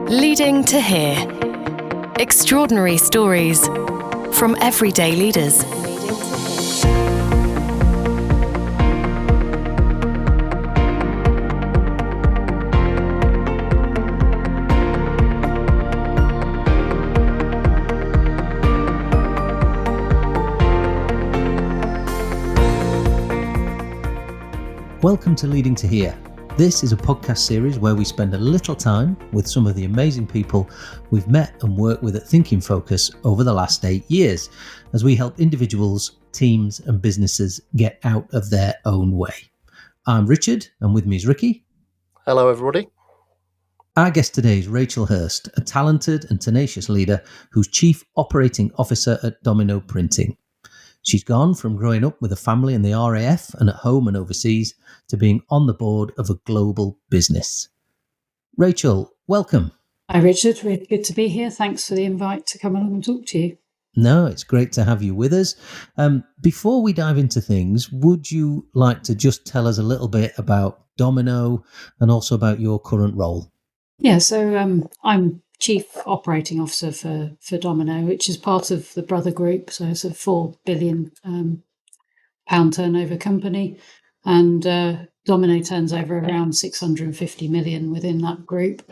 Leading to Here. Extraordinary stories from everyday leaders. Welcome to Leading to Here. This is a podcast series where we spend a little time with some of the amazing people we've met and worked with at Think in Focus over the last 8 years, as we help individuals, teams and businesses get out of their own way. I'm Richard, and with me is Ricky. Hello, everybody. Our guest today is Rachel Hurst, a talented and tenacious leader who's Chief Operating Officer at Domino Printing. She's gone from growing up with a family in the RAF and at home and overseas to being on the board of a global business. Rachel, welcome. Hi, Richard. Really good to be here. Thanks for the invite to come along and talk to you. No, it's great to have you with us. Before we dive into things, would you like to just tell us a little bit about Domino and also about your current role? Yeah, so I'm Chief Operating Officer for Domino, which is part of the Brother Group. So it's a £4 billion pound turnover company. And Domino turns over around 650 million within that group.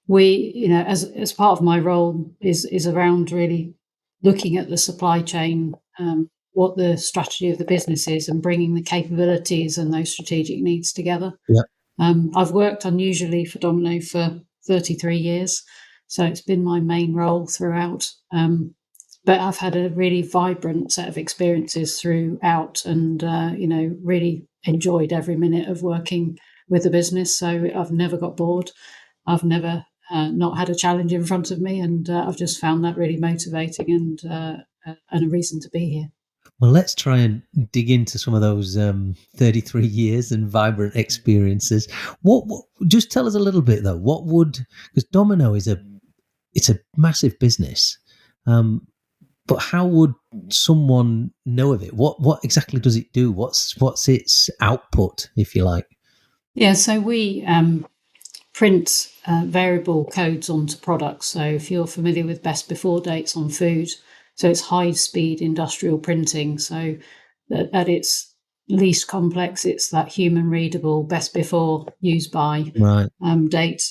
We, as part of my role is around really looking at the supply chain, what the strategy of the business is, and bringing the capabilities and those strategic needs together. Yeah. I've worked unusually for Domino for 33 years, so it's been my main role throughout. But I've had a really vibrant set of experiences throughout, and really enjoyed every minute of working with the business. So I've never got bored. I've never not had a challenge in front of me, and I've just found that really motivating and a reason to be here. Well, let's try and dig into some of those 33 years and vibrant experiences. What just tell us a little bit though. Because Domino is a massive business, but how would someone know of it? What exactly does it do? What's its output, if you like? Yeah, so we print variable codes onto products. So if you're familiar with best before dates on food, so it's high-speed industrial printing. So at its least complex, it's that human-readable best before, use by right. Date.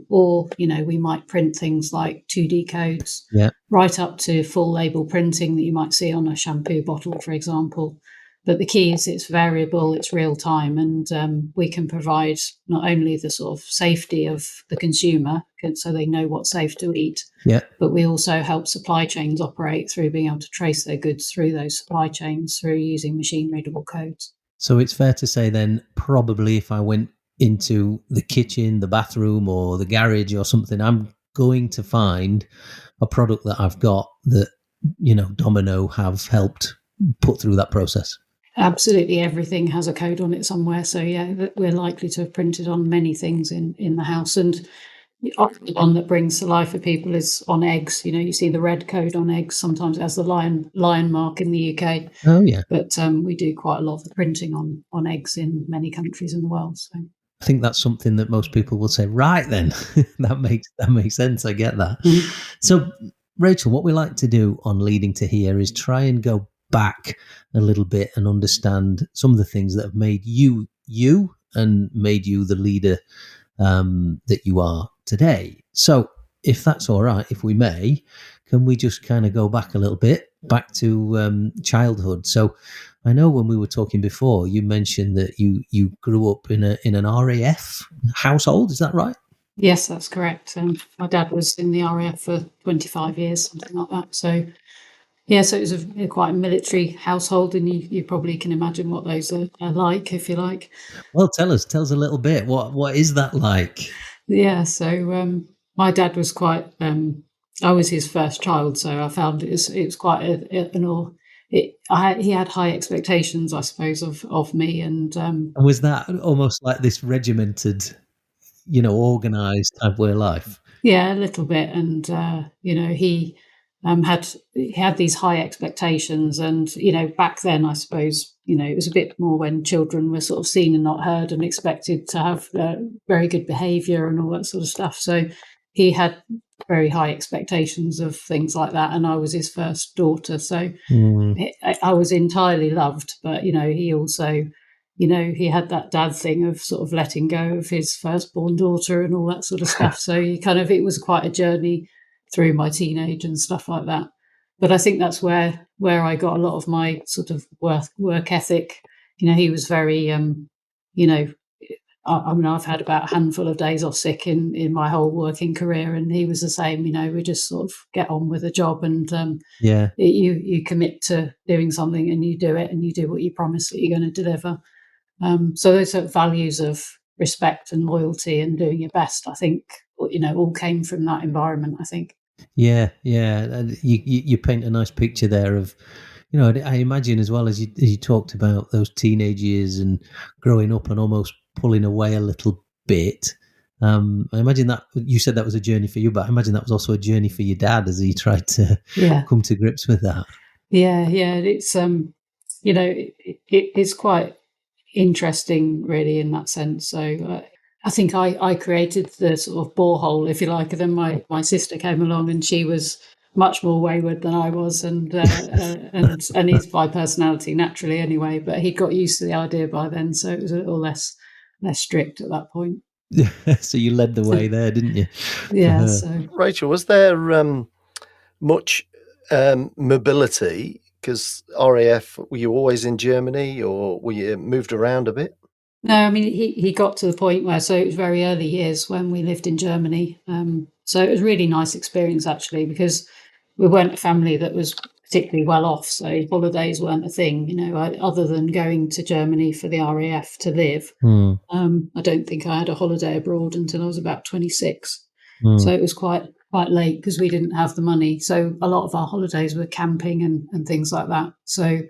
Or, we might print things like 2D codes, yeah, right up to full label printing that you might see on a shampoo bottle, for example. But the key is it's variable, it's real time, and we can provide not only the sort of safety of the consumer, so they know what's safe to eat, yeah, but we also help supply chains operate through being able to trace their goods through those supply chains through using machine-readable codes. So it's fair to say then, probably if I went into the kitchen, the bathroom or the garage or something, I'm going to find a product that I've got that, Domino have helped put through that process. Absolutely everything has a code on it somewhere. So yeah, we're likely to have printed on many things in the house. And often the one that brings to life for people is on eggs. You see the red code on eggs. Sometimes it has the lion mark in the UK. Oh yeah. But we do quite a lot of the printing on eggs in many countries in the world. So I think that's something that most people will say, right then, that makes sense. I get that. Mm-hmm. So Rachel, what we like to do on Leading to Here is try and go back a little bit and understand some of the things that have made you and made you the leader that you are today. So if that's all right, if we may, can we just kind of go back a little bit, back to childhood? So I know when we were talking before, you mentioned that you grew up in an RAF household. Is that right? Yes, that's correct. My dad was in the RAF for 25 years, something like that. So yeah, so it was quite a military household, and you probably can imagine what those are like, if you like. Well, tell us a little bit. What is that like? Yeah, so my dad was quite. I was his first child, so I found it was quite he had high expectations, I suppose, of me, and was that almost like this regimented, organised type way of life? Yeah, a little bit, and he he had these high expectations. And, back then, I suppose, it was a bit more when children were sort of seen and not heard and expected to have very good behaviour and all that sort of stuff. So he had very high expectations of things like that. And I was his first daughter. So I was entirely loved. But, he also, he had that dad thing of sort of letting go of his firstborn daughter and all that sort of stuff. So it was quite a journey through my teenage and stuff like that. But I think that's where I got a lot of my sort of work ethic. He was very, I've had about a handful of days off sick in my whole working career, and he was the same. We just sort of get on with the job, and you commit to doing something, and you do it, and you do what you promise that you're going to deliver. So those sort of values of respect and loyalty and doing your best, I think, all came from that environment, I think. Yeah. And you paint a nice picture there of, I imagine as well as you talked about those teenage years and growing up and almost pulling away a little bit. I imagine that you said that was a journey for you, but I imagine that was also a journey for your dad as he tried to come to grips with that. Yeah. It's it's quite interesting, really, in that sense. So I think I created the sort of borehole, if you like, and then my sister came along, and she was much more wayward than I was, and he's by personality naturally anyway, but he got used to the idea by then, so it was a little less strict at that point. So you led the way there, didn't you? Yeah. So Rachel, was there much mobility? Because RAF, were you always in Germany, or were you moved around a bit? No, I mean, he got to the point where, so it was very early years when we lived in Germany. So it was a really nice experience, actually, because we weren't a family that was particularly well off. So holidays weren't a thing, other than going to Germany for the RAF to live. I don't think I had a holiday abroad until I was about 26. So it was quite late because we didn't have the money. So a lot of our holidays were camping and things like that. So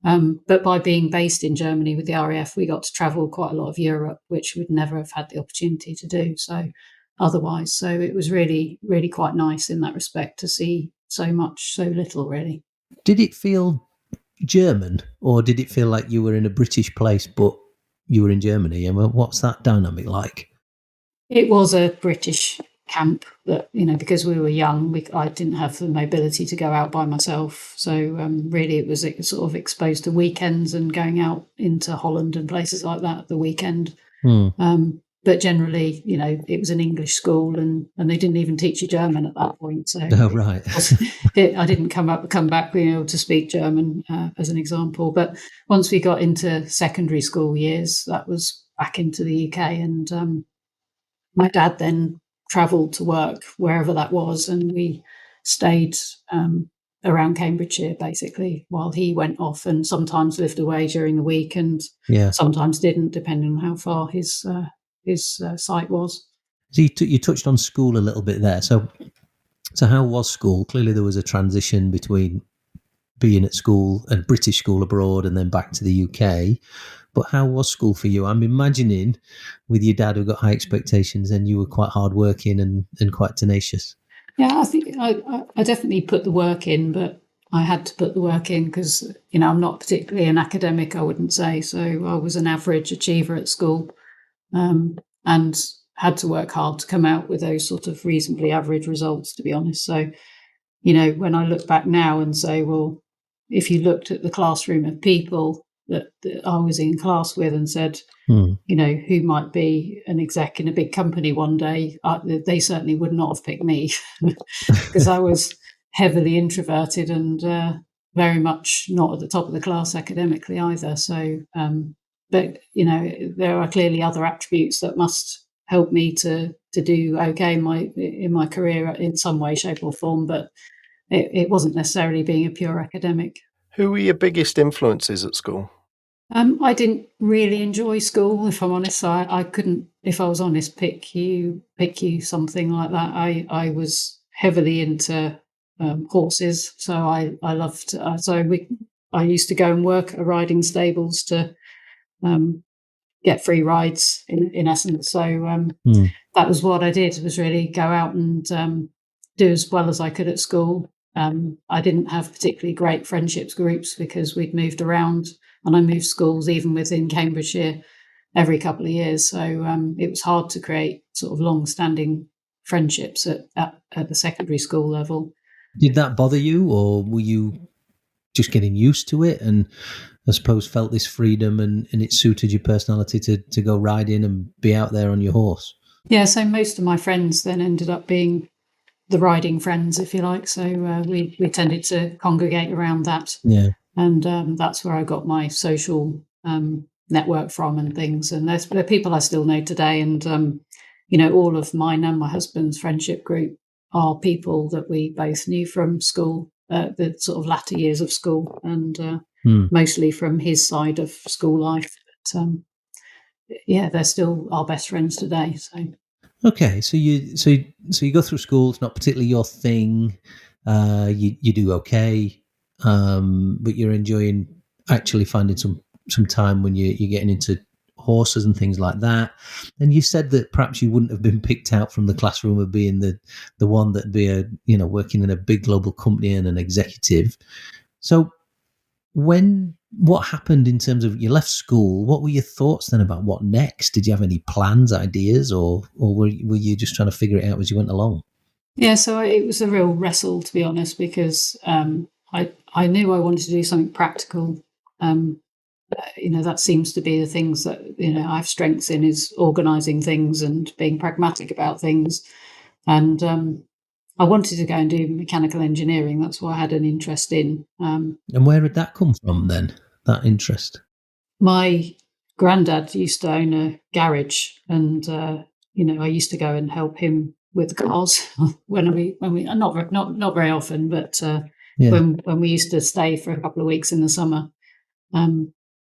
but by being based in Germany with the RAF, we got to travel quite a lot of Europe, which we'd never have had the opportunity to do so otherwise. So it was really, really quite nice in that respect to see so much, so little, really. Did it feel German, or did it feel like you were in a British place but you were in Germany? And what's that dynamic like? It was a British camp that, because we were young, I didn't have the mobility to go out by myself. So really it was sort of exposed to weekends and going out into Holland and places like that at the weekend. But generally, it was an English school, and they didn't even teach you German at that point. So right. I didn't come back being able to speak German, as an example. But once we got into secondary school years, that was back into the UK, and my dad then travelled to work wherever that was, and we stayed around Cambridgeshire basically while he went off, and sometimes lived away during the week, and sometimes didn't, depending on how far his site was. So you touched on school a little bit there. So how was school? Clearly there was a transition between being at school and British school abroad and then back to the UK. But how was school for you? I'm imagining with your dad who got high expectations and you were quite hardworking and quite tenacious. Yeah, I think I definitely put the work in, but I had to put the work in because, I'm not particularly an academic, I wouldn't say. So I was an average achiever at school, and had to work hard to come out with those sort of reasonably average results, to be honest. So, when I look back now and say, well, if you looked at the classroom of people that I was in class with and said, who might be an exec in a big company one day, they certainly would not have picked me because I was heavily introverted and very much not at the top of the class academically either. So, but, there are clearly other attributes that must help me to do okay in my career in some way, shape or form, but it wasn't necessarily being a pure academic. Who were your biggest influences at school? I didn't really enjoy school, if I'm honest. So I couldn't, if I was honest, pick you something like that. I was heavily into horses, so I loved. I used to go and work at riding stables to get free rides, in essence. So that was what I did. Was really go out and do as well as I could at school. I didn't have particularly great friendships groups because we'd moved around, and I moved schools even within Cambridgeshire every couple of years. So it was hard to create sort of long-standing friendships at the secondary school level. Did that bother you, or were you just getting used to it and I suppose felt this freedom and it suited your personality to go riding and be out there on your horse? Yeah, so most of my friends then ended up being the riding friends, if you like. So we tended to congregate around that. Yeah. And that's where I got my social network from and things. And they're people I still know today. And, all of mine and my husband's friendship group are people that we both knew from school, the sort of latter years of school, and mostly from his side of school life. But yeah, they're still our best friends today. So. Okay, so you go through school. It's not particularly your thing. You do okay, but you're enjoying actually finding some time when you're getting into horses and things like that. And you said that perhaps you wouldn't have been picked out from the classroom of being the one that'd be working in a big global company and an executive. So what happened in terms of you left school? What were your thoughts then about what next? Did you have any plans, ideas, or were you just trying to figure it out as you went along? Yeah, so it was a real wrestle, to be honest, because I knew I wanted to do something practical. That seems to be the things that I have strengths in, is organising things and being pragmatic about things. And I wanted to go and do mechanical engineering. That's what I had an interest in. And where did that come from then? That interest? My granddad used to own a garage, and I used to go and help him with the cars when we not very often, but Yeah. when we used to stay for a couple of weeks in the summer.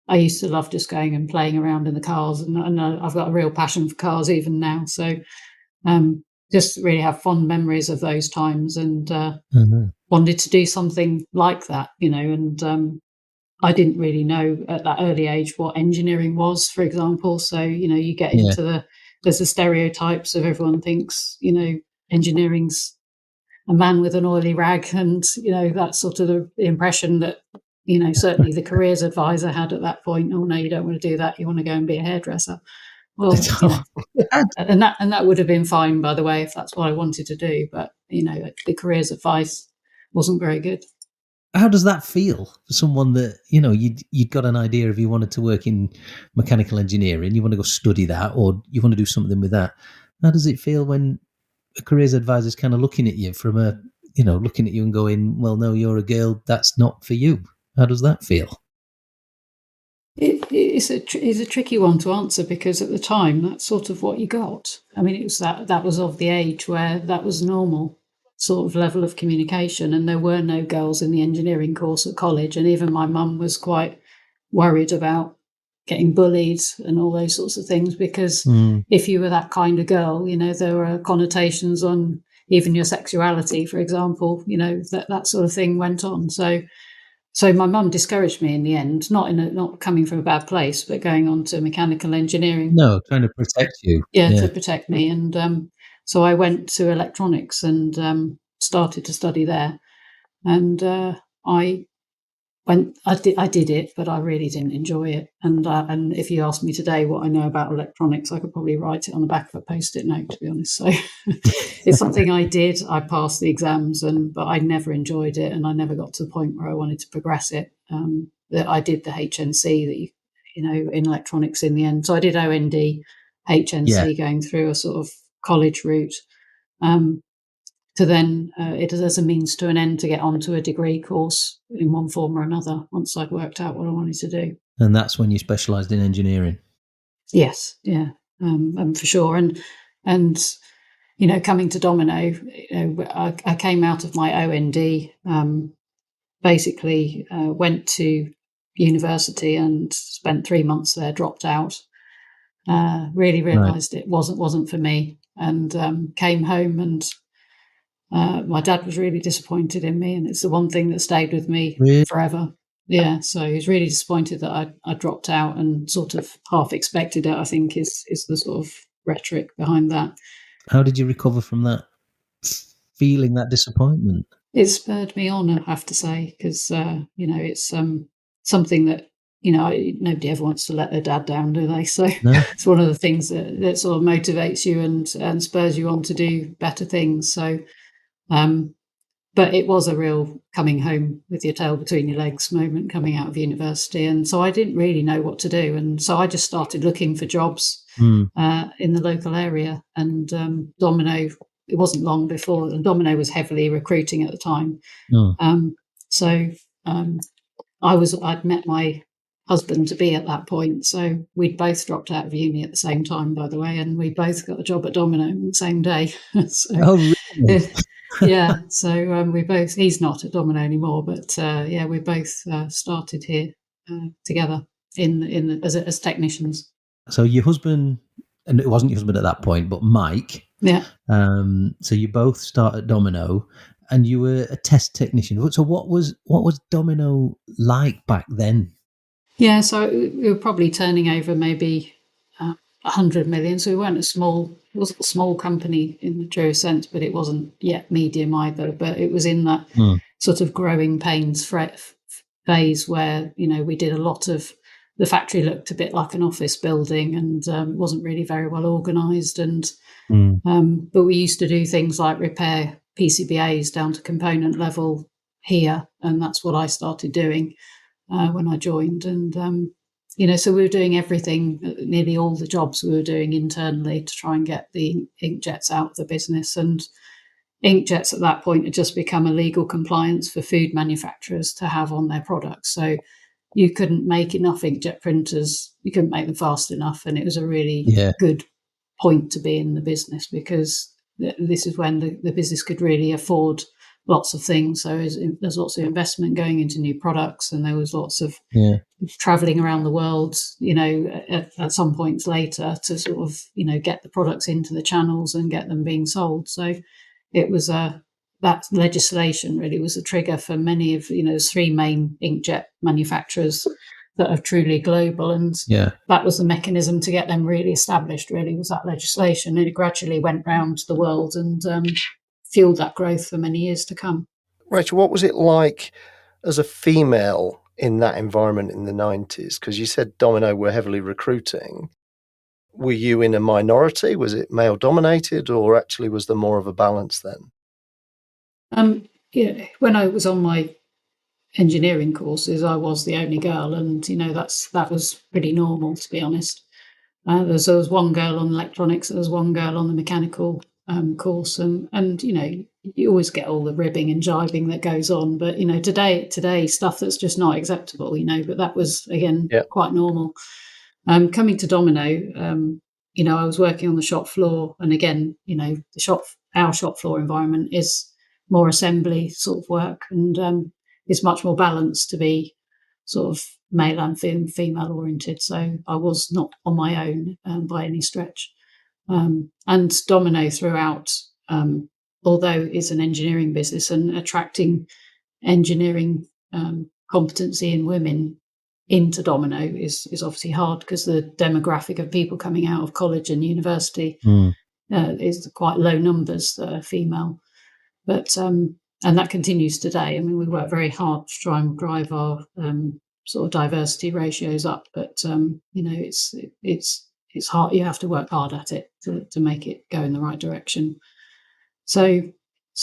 I used to love just going and playing around in the cars, and I've got a real passion for cars even now. So just really have fond memories of those times, and wanted to do something like that, and I didn't really know at that early age what engineering was, for example. So, you get Yeah. into there's the stereotypes of everyone thinks, engineering's a man with an oily rag, and, that's sort of the impression that, certainly the careers advisor had at that point. Oh no, you don't want to do that. You want to go and be a hairdresser. Well, and that would have been fine, by the way, if that's what I wanted to do. But, the careers advice wasn't very good. How does that feel for someone that you'd got an idea if you wanted to work in mechanical engineering, you want to go study that, or you want to do something with that? How does it feel when a careers advisor is kind of looking at you looking at you and going, "Well, no, you're a girl. That's not for you." How does that feel? It's a tricky one to answer, because at the time that's sort of what you got. I mean, it was that was of the age where that was normal sort of level of communication, and there were no girls in the engineering course at college, and even my mum was quite worried about getting bullied and all those sorts of things, because if you were that kind of girl, there were connotations on even your sexuality, for example, that sort of thing went on. So my mum discouraged me in the end, not coming from a bad place, but going on to mechanical engineering. No, trying to protect you. Yeah, Yeah. to protect me. And so I went to electronics and started to study there. And I did it, but I really didn't enjoy it. And if you ask me today what I know about electronics, I could probably write it on the back of a Post-it note, to be honest. So it's something I did. I passed the exams, but I never enjoyed it, and I never got to the point where I wanted to progress it. That I did the HNC in electronics in the end. So I did OND, HNC, Yeah. going through a sort of college route. To then it as a means to an end to get onto a degree course in one form or another once I'd worked out what I wanted to do. And that's when you specialised in engineering. Yes, yeah, for sure. And coming to Domino, I came out of my OND, basically went to university and spent 3 months there, dropped out, really realised it wasn't for me, and came home, and my dad was really disappointed in me, and it's the one thing that stayed with me Really? forever. Yeah, so he was really disappointed that I dropped out, and sort of half expected it, I think, is the sort of rhetoric behind that. How did you recover from that feeling, that disappointment? It spurred me on, I have to say, because it's something that nobody ever wants to let their dad down, do they? So No? it's one of the things that sort of motivates you and spurs you on to do better things. So, but it was a real coming home with your tail between your legs moment coming out of university, and so I didn't really know what to do, and so I just started looking for jobs in the local area, and Domino. It wasn't long before Domino was heavily recruiting at the time. Oh. So I'd met my husband to be at that point. So we'd both dropped out of uni at the same time, by the way, and we both got a job at Domino on the same day. So, Oh, really? yeah. So he's not at Domino anymore, but we both started here together as technicians. So your husband, and it wasn't your husband at that point, but Mike. Yeah. So you both start at Domino, and you were a test technician. So what was Domino like back then? Yeah, so we were probably turning over maybe 100 million. So we weren't it wasn't a small company in the true sense, but it wasn't yet medium either. But it was in that sort of growing pains phase where, we did a lot of, the factory looked a bit like an office building and wasn't really very well organised. And but we used to do things like repair PCBAs down to component level here. And that's what I started doing when I joined. And, so we were doing everything, nearly all the jobs we were doing internally to try and get the inkjets out of the business. And inkjets at that point had just become a legal compliance for food manufacturers to have on their products. So you couldn't make enough inkjet printers, you couldn't make them fast enough. And it was a really good point to be in the business, because this is when the business could really afford lots of things. So there's lots of investment going into new products, and there was lots of traveling around the world, at some points later to sort of, get the products into the channels and get them being sold. So it was that legislation really was a trigger for many of, there's three main inkjet manufacturers that are truly global. And that was the mechanism to get them really established, really, was that legislation. And it gradually went round the world and fueled that growth for many years to come. Rachel, what was it like as a female in that environment in the 90s? Because you said Domino were heavily recruiting. Were you in a minority? Was it male dominated, or actually was there more of a balance then? When I was on my engineering courses, I was the only girl, and that was pretty normal, to be honest. There was one girl on electronics, there was one girl on the mechanical course, and you always get all the ribbing and jibing that goes on, but today stuff that's just not acceptable, but that was again quite normal. Coming to Domino, I was working on the shop floor, and again, our shop floor environment is more assembly sort of work, and it's much more balanced to be sort of male and female oriented. So I was not on my own by any stretch. And Domino throughout, although it's an engineering business, and attracting engineering competency in women into Domino is obviously hard, because the demographic of people coming out of college and university is quite low numbers that are female. But and that continues today. I mean, we work very hard to try and drive our sort of diversity ratios up, but it's hard. You have to work hard at it to make it go in the right direction. So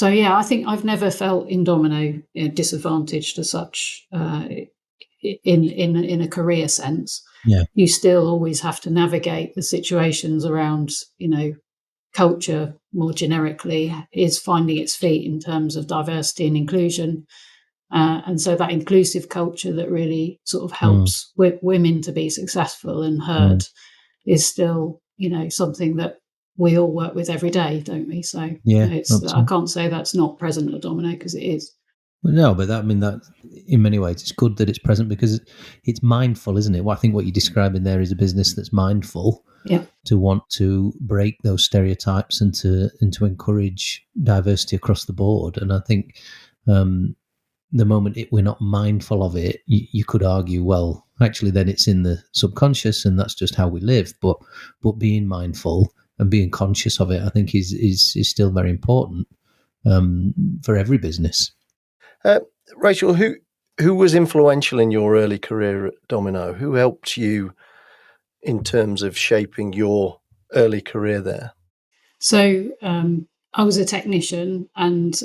yeah, I think I've never felt in Domino disadvantaged as such in a career sense. Yeah, you still always have to navigate the situations around, culture more generically is finding its feet in terms of diversity and inclusion. And so that inclusive culture that really sort of helps women to be successful and heard is still, something that we all work with every day, don't we? So I can't say that's not present at Domino, because it is. Well, no, but that in many ways it's good that it's present, because it's mindful, isn't it? Well, I think what you're describing there is a business that's mindful to want to break those stereotypes and to encourage diversity across the board. And I think the moment we're not mindful of it, you could argue, well, actually then it's in the subconscious and that's just how we live. But being mindful and being conscious of it, I think is still very important for every business. Rachel, who was influential in your early career at Domino? Who helped you in terms of shaping your early career there? So I was a technician and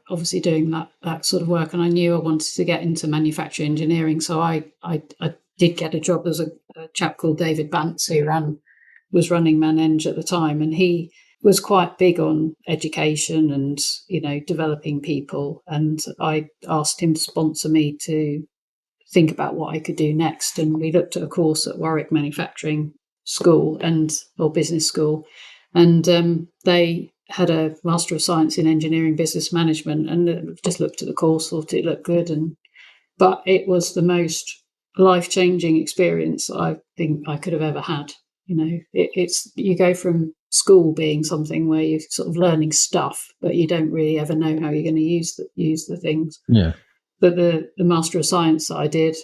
obviously doing that sort of work, and I knew I wanted to get into manufacturing engineering. So I did get a job. There's a chap called David Bantz who was running ManEng at the time, and he was quite big on education and developing people. And I asked him to sponsor me to think about what I could do next. And we looked at a course at Warwick Manufacturing School or Business School, and they had a Master of Science in Engineering Business Management, and just looked at the course, thought it looked good, but it was the most life-changing experience I think I could have ever had. It's you go from school being something where you're sort of learning stuff, but you don't really ever know how you're going to use the things. Yeah. But the Master of Science that I did,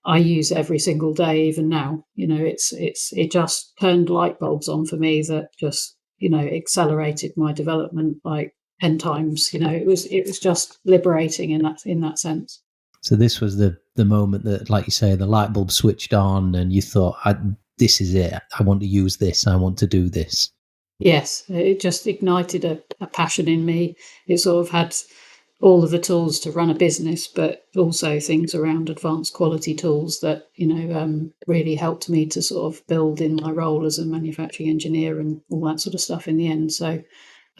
I use every single day, even now. It just turned light bulbs on for me that just accelerated my development like 10 times. It was just liberating in that sense. So this was the moment that, like you say, the light bulb switched on, and you thought, "This is it. I want to use this. I want to do this." Yes, it just ignited a passion in me. It sort of had all of the tools to run a business, but also things around advanced quality tools that really helped me to sort of build in my role as a manufacturing engineer and all that sort of stuff in the end. So,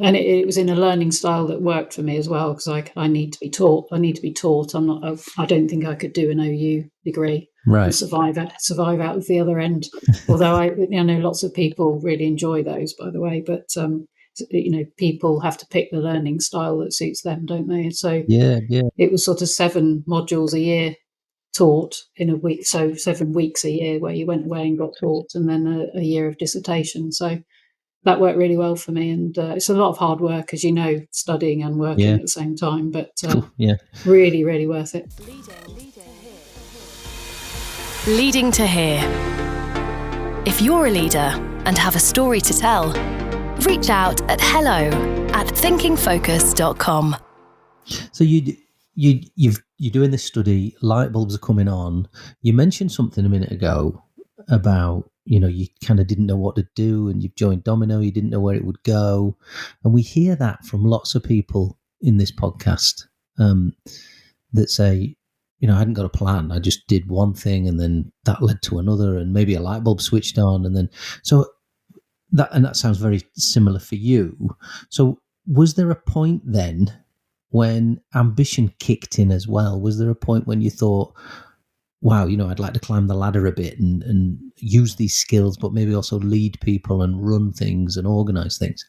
and it was in a learning style that worked for me as well, because I need to be taught. I need to be taught. I don't think I could do an OU degree and survive out of the other end. Although I know lots of people really enjoy those, by the way, but people have to pick the learning style that suits them, don't they? So yeah, it was sort of 7 modules a year taught in a week, so 7 weeks a year where you went away and got taught, and then a year of dissertation. So that worked really well for me, and it's a lot of hard work, as you know, studying and working at the same time, but really, really worth it. Leading to Here. If you're a leader and have a story to tell, reach out at hello@thinkingfocus.com. So you're doing this study. Light bulbs are coming on. You mentioned something a minute ago about you kind of didn't know what to do, and you've joined Domino. You didn't know where it would go, and we hear that from lots of people in this podcast that say, I hadn't got a plan. I just did one thing, and then that led to another, and maybe a light bulb switched on, and then so. That sounds very similar for you. So was there a point then when ambition kicked in as well? Was there a point when you thought, wow, I'd like to climb the ladder a bit and use these skills, but maybe also lead people and run things and organize things?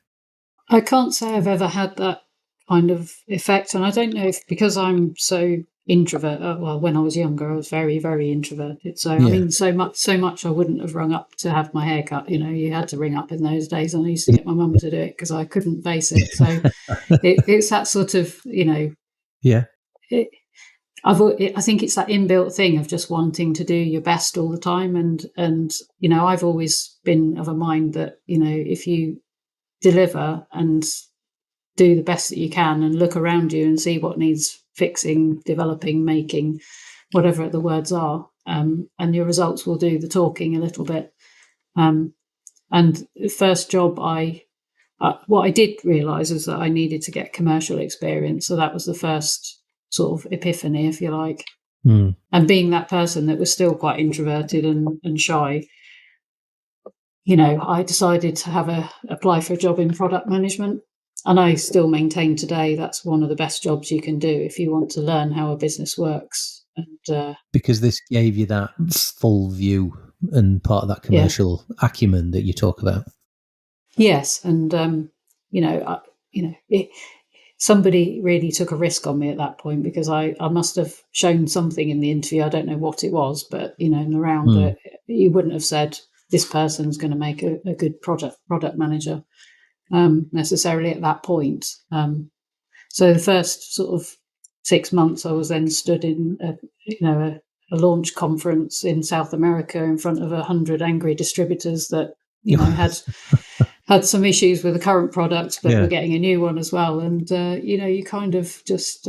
I can't say I've ever had that kind of effect. And I don't know if because I'm so introvert, well, when I was younger, I was very, very introverted. So, I mean, so much I wouldn't have rung up to have my hair cut. You had to ring up in those days, and I used to get my mum to do it because I couldn't face it. So it's that sort of, Yeah. I think it's that inbuilt thing of just wanting to do your best all the time. And I've always been of a mind that, if you deliver and do the best that you can and look around you and see what needs fixing, developing, making, whatever the words are, and your results will do the talking a little bit. And the first job what I did realise is that I needed to get commercial experience. So that was the first sort of epiphany, if you like. Mm. And being that person that was still quite introverted and shy, I decided to apply for a job in product management. And I still maintain today that's one of the best jobs you can do if you want to learn how a business works. And because this gave you that full view and part of that commercial acumen that you talk about. Yes, and somebody really took a risk on me at that point, because I must have shown something in the interview. I don't know what it was, but in the round, you wouldn't have said this person's going to make a good product manager. Necessarily at that point. So the first sort of 6 months, I was then stood in a launch conference in South America in front of 100 angry distributors that had some issues with the current product, but were getting a new one as well. And you kind of just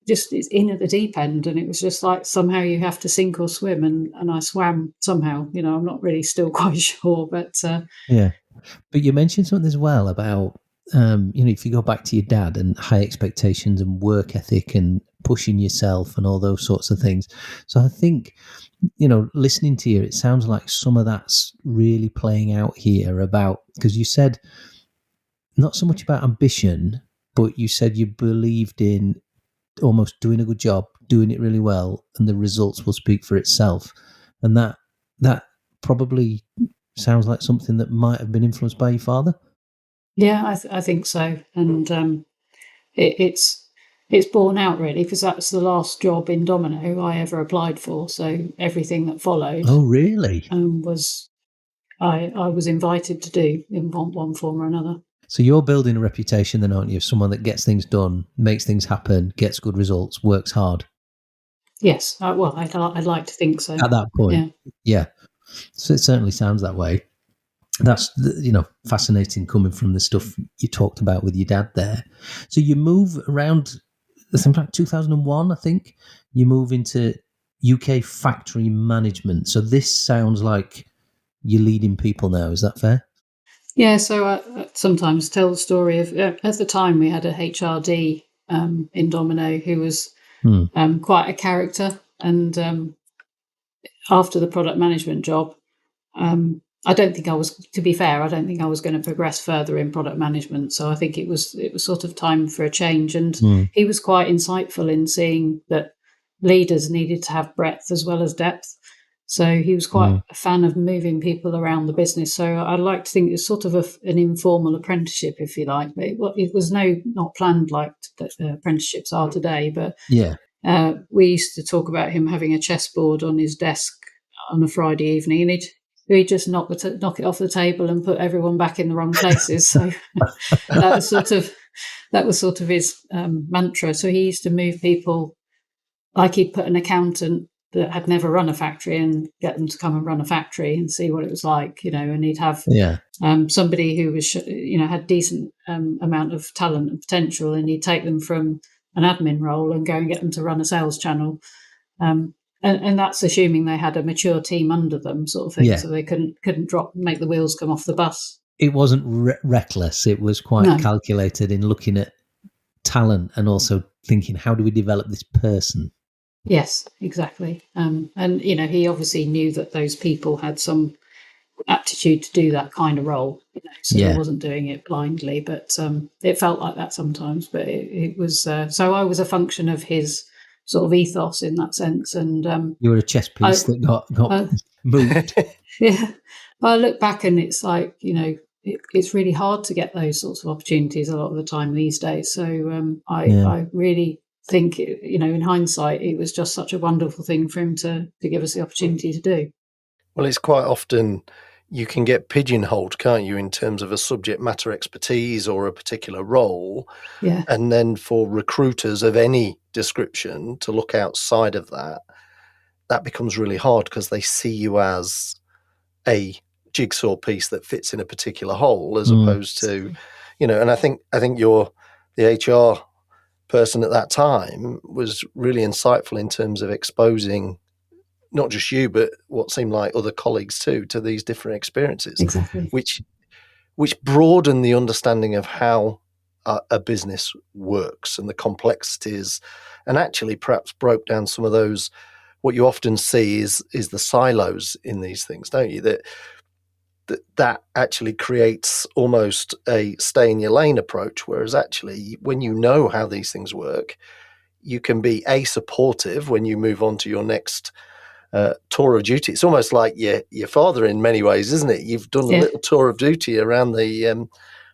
just it's in at the deep end, and it was just like somehow you have to sink or swim, and I swam somehow. I'm not really still quite sure, but Yeah. But you mentioned something as well about, if you go back to your dad and high expectations and work ethic and pushing yourself and all those sorts of things. So I think, listening to you, it sounds like some of that's really playing out here about, because you said not so much about ambition, but you said you believed in almost doing a good job, doing it really well, and the results will speak for itself. And that probably sounds like something that might have been influenced by your father. yeah, I think so, and it's borne out really, because that's the last job in Domino I ever applied for. So everything that followed Oh, really? was I was invited to do in one form or another. So you're building a reputation then, aren't you, of someone that gets things done, makes things happen, gets good results, works hard. Yes, well, I'd like to think so. At that point, yeah. So it certainly sounds that way. That's fascinating coming from the stuff you talked about with your dad there. So you move around. In fact, 2001, I think you move into UK factory management. So this sounds like you're leading people now. Is that fair? Yeah, so I sometimes tell the story of at the time we had a HRD in Domino who was quite a character, and after the product management job, I don't think I was. To be fair, I don't think I was going to progress further in product management. So I think it was sort of time for a change, and he was quite insightful in seeing that leaders needed to have breadth as well as depth. So he was quite a fan of moving people around the business. So I like to think it's sort of an informal apprenticeship, if you like. But it was not planned like apprenticeships are today. But Yeah. we used to talk about him having a chessboard on his desk on a Friday evening, and he'd just knock it off the table and put everyone back in the wrong places. So that was sort of his mantra. So he used to move people, like he'd put an accountant that had never run a factory and get them to come and run a factory and see what it was like, and he'd have somebody who was, had decent amount of talent and potential, and he'd take them from an admin role and go and get them to run a sales channel. And that's assuming they had a mature team under them, sort of thing, so they couldn't make the wheels come off the bus. It wasn't reckless. It was quite calculated in looking at talent and also thinking, how do we develop this person? Yes, exactly. And he obviously knew that those people had some aptitude to do that kind of role. So he wasn't doing it blindly, but it felt like that sometimes. But it was so I was a function of his sort of ethos in that sense. And you were a chess piece that got moved. Yeah, I look back and it's like it's really hard to get those sorts of opportunities a lot of the time these days. So I really think in hindsight it was just such a wonderful thing for him to give us the opportunity to do. Well, it's quite often you can get pigeonholed, can't you, in terms of a subject matter expertise or a particular role. Yeah. And then for recruiters of any description to look outside of that becomes really hard because they see you as a jigsaw piece that fits in a particular hole as opposed to, and I think the HR person at that time was really insightful in terms of exposing not just you, but what seemed like other colleagues too, to these different experiences, exactly, which broaden the understanding of how a business works and the complexities, and actually perhaps broke down some of those. What you often see is the silos in these things, don't you? That actually creates almost a stay in your lane approach, whereas actually when you know how these things work, you can be supportive when you move on to your next tour of duty. It's almost like your father in many ways, isn't it? You've done a little tour of duty around the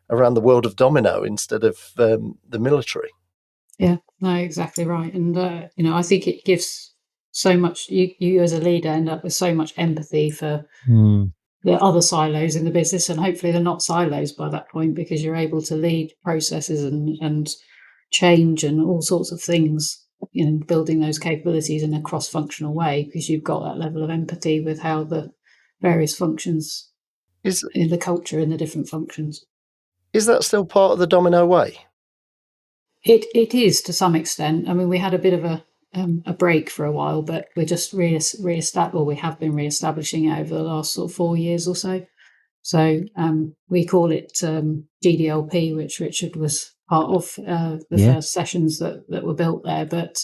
world of Domino instead of the military. Yeah, no, exactly right. And I think it gives so much. You as a leader end up with so much empathy for the other silos in the business, and hopefully they're not silos by that point, because you're able to lead processes and change and all sorts of things, building those capabilities in a cross-functional way, because you've got that level of empathy with how the various functions in the culture in the different functions. Is that still part of the Domino way? It is to some extent. I mean, we had a bit of a break for a while, but we're just we have been re-establishing it over the last sort of 4 years or so. So we call it GDLP, which Richard was part of the first sessions that were built there. But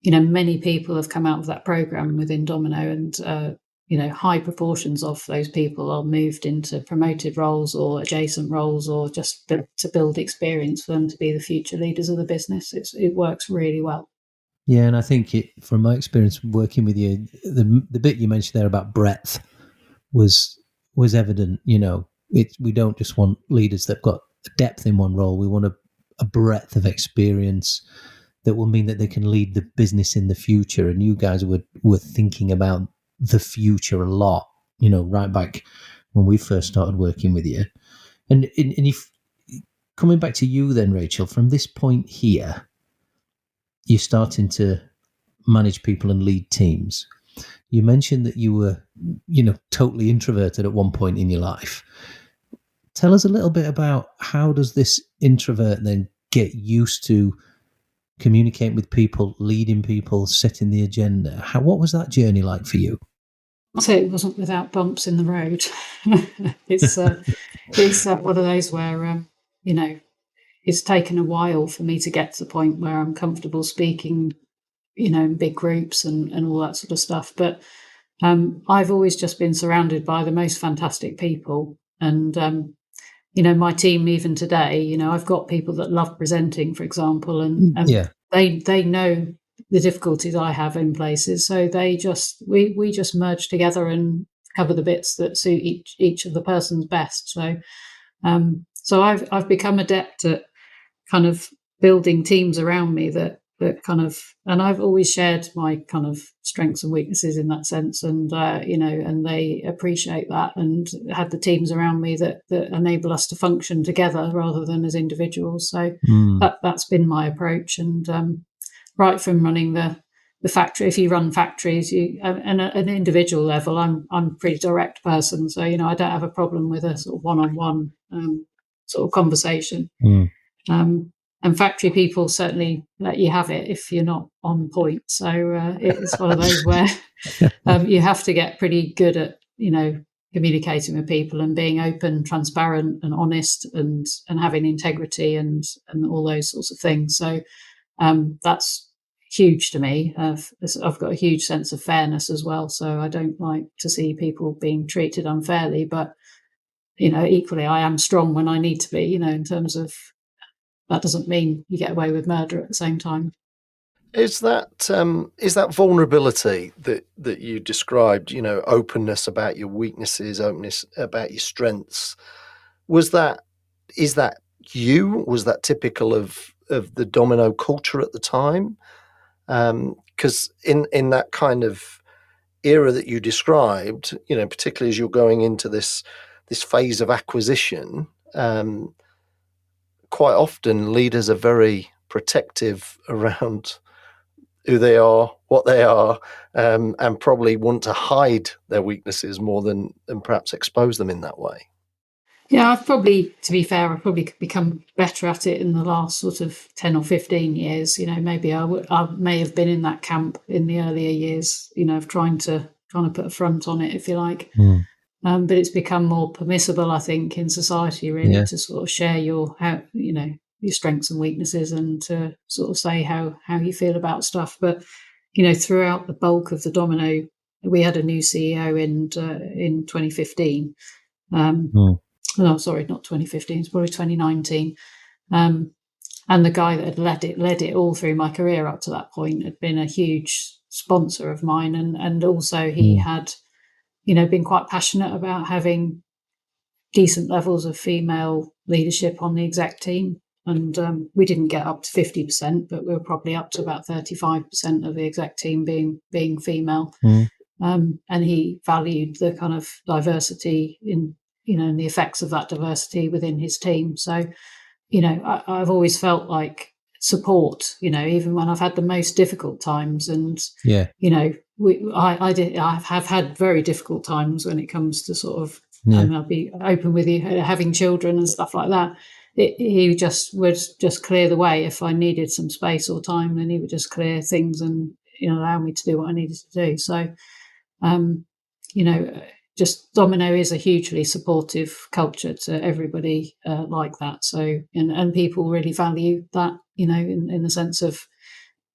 many people have come out of that program within Domino, and high proportions of those people are moved into promoted roles or adjacent roles, or just to build experience for them to be the future leaders of the business. It works really well. Yeah, and I think from my experience working with you, the bit you mentioned there about breadth was evident. We don't just want leaders that've got depth in one role. We want a breadth of experience that will mean that they can lead the business in the future. And you guys were thinking about the future a lot, right back when we first started working with you. And if coming back to you then, Rachel, from this point here, you're starting to manage people and lead teams. You mentioned that you were, totally introverted at one point in your life. Tell us a little bit about how does this introvert then get used to communicating with people, leading people, setting the agenda? What was that journey like for you? I'll say it wasn't without bumps in the road. It's one of those where, it's taken a while for me to get to the point where I'm comfortable speaking, in big groups and all that sort of stuff. But I've always just been surrounded by the most fantastic people. And, my team, even today, I've got people that love presenting, for example, and they know the difficulties I have in places. So we just merge together and cover the bits that suit each of the persons best. So, I've become adept at kind of building teams around me that kind of, and I've always shared my kind of strengths and weaknesses in that sense, and and they appreciate that, and had the teams around me that enable us to function together rather than as individuals. So that's been my approach, and right from running the factory. If you run factories, and at an individual level, I'm a pretty direct person, so I don't have a problem with a sort of one-on-one sort of conversation. And factory people certainly let you have it if you're not on point. So it's one of those where you have to get pretty good at communicating with people and being open, transparent, and honest, and having integrity and all those sorts of things. So that's huge to me. I've got a huge sense of fairness as well. So I don't like to see people being treated unfairly, but equally I am strong when I need to be, in terms of, that doesn't mean you get away with murder at the same time. Is that vulnerability that you described, openness about your weaknesses, openness about your strengths, is that you? Was that typical of the Domino culture at the time? Because in that kind of era that you described, particularly as you're going into this phase of acquisition, quite often leaders are very protective around who they are, what they are, and probably want to hide their weaknesses more than perhaps expose them in that way. Yeah, to be fair, I've probably become better at it in the last sort of 10 or 15 years. Maybe I may have been in that camp in the earlier years, of trying to put a front on it, if you like. But it's become more permissible, I think, in society, really, to sort of share your strengths and weaknesses, and to sort of say how you feel about stuff. But throughout the bulk of the Domino, we had a new CEO in 2015. No, sorry, not 2015. It's probably 2019. And the guy that had led it all through my career up to that point had been a huge sponsor of mine, and also he had been quite passionate about having decent levels of female leadership on the exec team. And we didn't get up to 50%, but we were probably up to about 35% of the exec team being female. And he valued the kind of diversity in, and the effects of that diversity within his team. So, I've always felt like support, even when I've had the most difficult times. And, I have had very difficult times when it comes to sort of, and I'll be open with you, having children and stuff like that. he just would just clear the way if I needed some space or time. Then he would just clear things and allow me to do what I needed to do. So, just Domino is a hugely supportive culture to everybody like that. So, and people really value that, in the sense of,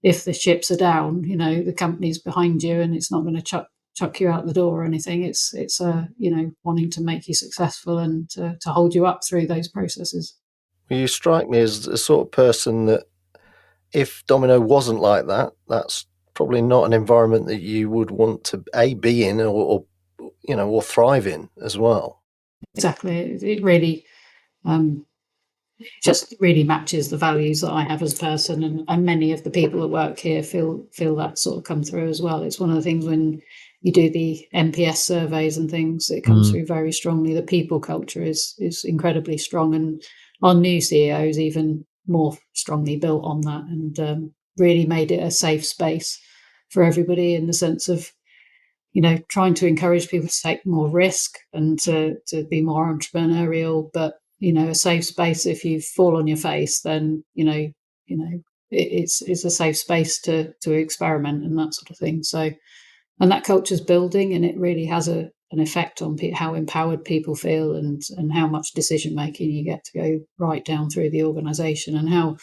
if the ships are down, the company's behind you and it's not going to chuck you out the door or anything. It's wanting to make you successful and to hold you up through those processes. You strike me as the sort of person that, if Domino wasn't like that, that's probably not an environment that you would want to be in or thrive in as well. Exactly. It really just really matches the values that I have as a person, and many of the people that work here feel that sort of come through as well. It's one of the things when you do the NPS surveys and things, it comes through very strongly. The people culture is incredibly strong, and our new CEO is even more strongly built on that, and really made it a safe space for everybody, in the sense of trying to encourage people to take more risk and to be more entrepreneurial, but a safe space. If you fall on your face, then it's a safe space to experiment and that sort of thing. So, and that culture's building, and it really has an effect on how empowered people feel, and how much decision making you get to go right down through the organisation, and how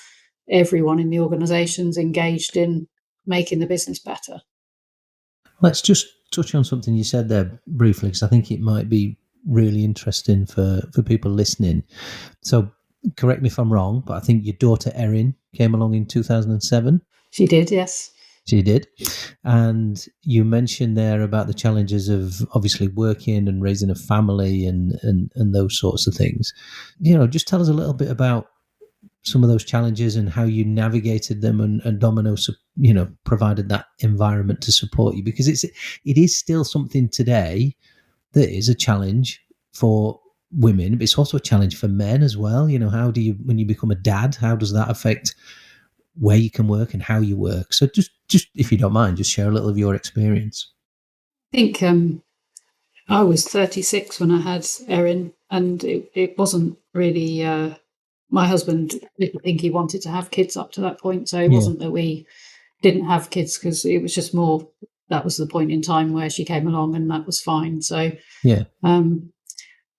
everyone in the organisation's engaged in making the business better. Let's just touch on something you said there briefly, because I think it might be really interesting for people listening. So, correct me if I'm wrong, but I think your daughter Erin came along in 2007. She did, yes. She did. And you mentioned there about the challenges of obviously working and raising a family and those sorts of things. Just tell us a little bit about some of those challenges and how you navigated them, and Domino, provided that environment to support you, because it is still something today that is a challenge for women, but it's also a challenge for men as well. How do you, when you become a dad, how does that affect where you can work and how you work? So just if you don't mind, just share a little of your experience. I think I was 36 when I had Erin, and it wasn't really, my husband didn't think he wanted to have kids up to that point. So it wasn't that we didn't have kids, because it was just more, that was the point in time where she came along, and that was fine. So,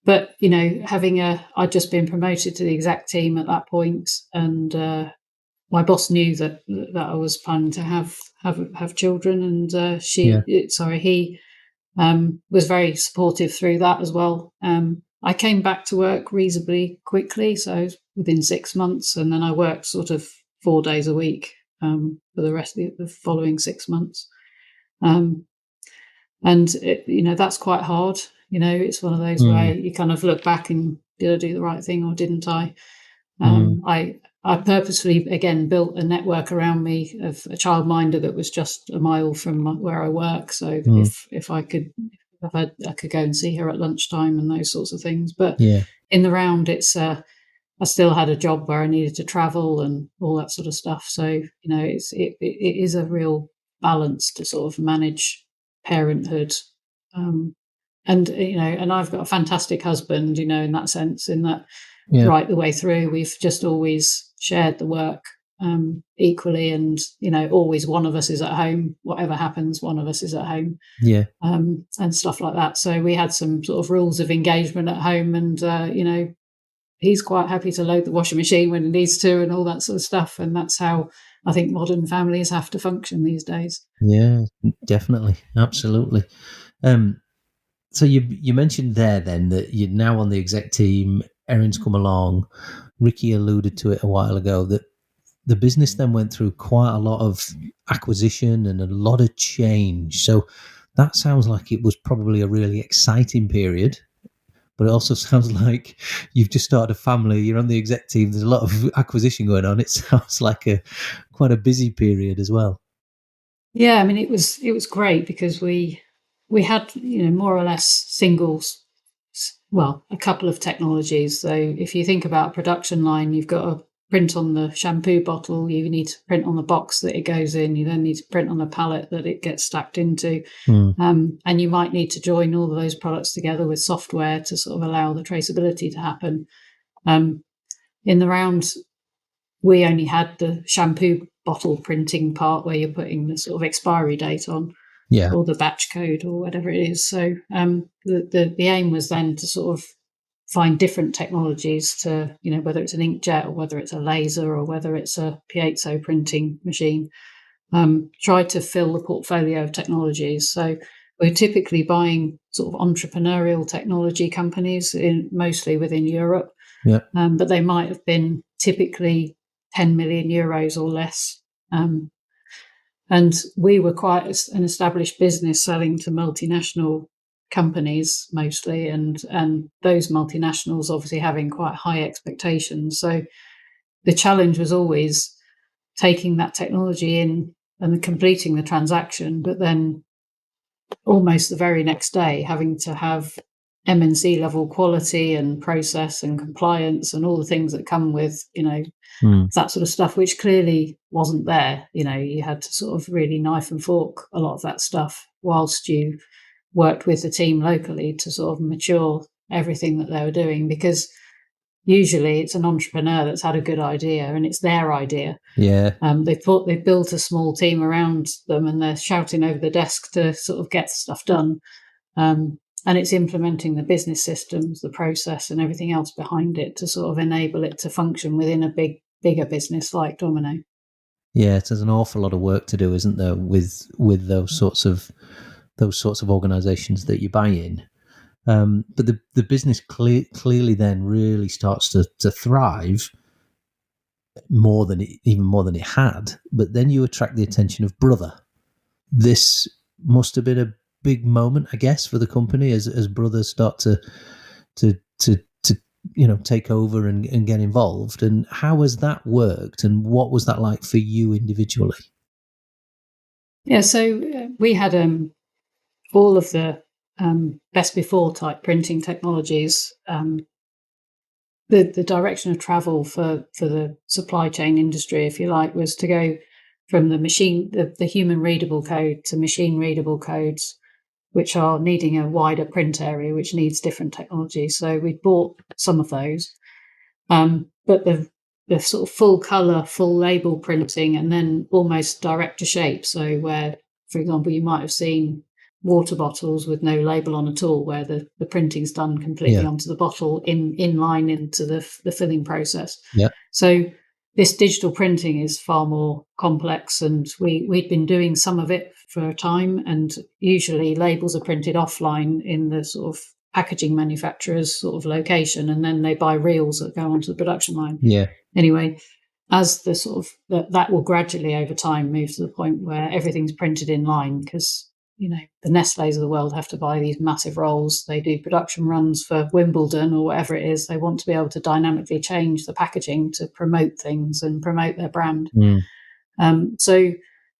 but, I'd just been promoted to the exec team at that point, and my boss knew that I was planning to have children, and he was very supportive through that as well. I came back to work reasonably quickly, so within 6 months, and then I worked sort of 4 days a week for the rest of the following 6 months. That's quite hard. It's one of those where you kind of look back and, did I do the right thing or didn't I? I purposefully, again, built a network around me of a childminder that was just a mile from where I work. So if I could go and see her at lunchtime and those sorts of things. But in the round, I still had a job where I needed to travel and all that sort of stuff. So, it is a real balance to sort of manage parenthood. And I've got a fantastic husband, in that sense, in that right the way through, we've just always shared the work equally, and always one of us is at home. Whatever happens, one of us is at home, and stuff like that. So we had some sort of rules of engagement at home, and he's quite happy to load the washing machine when he needs to, and all that sort of stuff. And that's how I think modern families have to function these days. Yeah, definitely, absolutely. So you mentioned there then that you're now on the exec team. Erin's come along. Ricky alluded to it a while ago that the business then went through quite a lot of acquisition and a lot of change. So that sounds like it was probably a really exciting period, but it also sounds like you've just started a family. You're on the exec team. There's a lot of acquisition going on. It sounds like quite a busy period as well. Yeah, I mean, it was great because we had more or less singles. Well, a couple of technologies. So if you think about a production line, you've got to print on the shampoo bottle, you need to print on the box that it goes in, you then need to print on the pallet that it gets stacked into. And you might need to join all of those products together with software to sort of allow the traceability to happen. in the round, we only had the shampoo bottle printing part where you're putting the sort of expiry date on, or the batch code or whatever it is. So the aim was then to sort of find different technologies to, whether it's an inkjet or whether it's a laser or whether it's a piezo printing machine, try to fill the portfolio of technologies. So we're typically buying sort of entrepreneurial technology companies, mostly within Europe, but they might have been typically 10 million euros or less. And we were quite an established business selling to multinational companies mostly, and those multinationals obviously having quite high expectations. So the challenge was always taking that technology in and completing the transaction, but then almost the very next day having to have MNC level quality and process and compliance and all the things that come with, that sort of stuff, which clearly wasn't there. You had to sort of really knife and fork a lot of that stuff whilst you worked with the team locally to sort of mature everything that they were doing, because usually it's an entrepreneur that's had a good idea and it's their idea. They've built a small team around them and they're shouting over the desk to sort of get stuff done. And it's implementing the business systems, the process and everything else behind it to sort of enable it to function within a bigger business like Domino. Yeah, there's an awful lot of work to do, isn't there, with those sorts of organisations that you buy in. But the business clearly then really starts to thrive even more than it had. But then you attract the attention of Brother. This must have been a big moment, I guess, for the company as Brothers start to take over and get involved. And how has that worked? And what was that like for you individually? Yeah, so we had all of the best before type printing technologies. The direction of travel for the supply chain industry, if you like, was to go from the human readable code to machine readable codes, which are needing a wider print area, which needs different technology. So we bought some of those, but the sort of full color, full label printing, and then almost direct to shape. So where, for example, you might have seen water bottles with no label on at all, where the printing's done completely onto the bottle in line into the filling process. So this digital printing is far more complex, and we'd been doing some of it for a time, and usually labels are printed offline in the sort of packaging manufacturer's sort of location, and then they buy reels that go onto the production line. Anyway, as the sort of that will gradually over time move to the point where everything's printed in line, because the Nestle's of the world have to buy these massive rolls. They do production runs for Wimbledon or whatever it is. They want to be able to dynamically change the packaging to promote things and promote their brand. So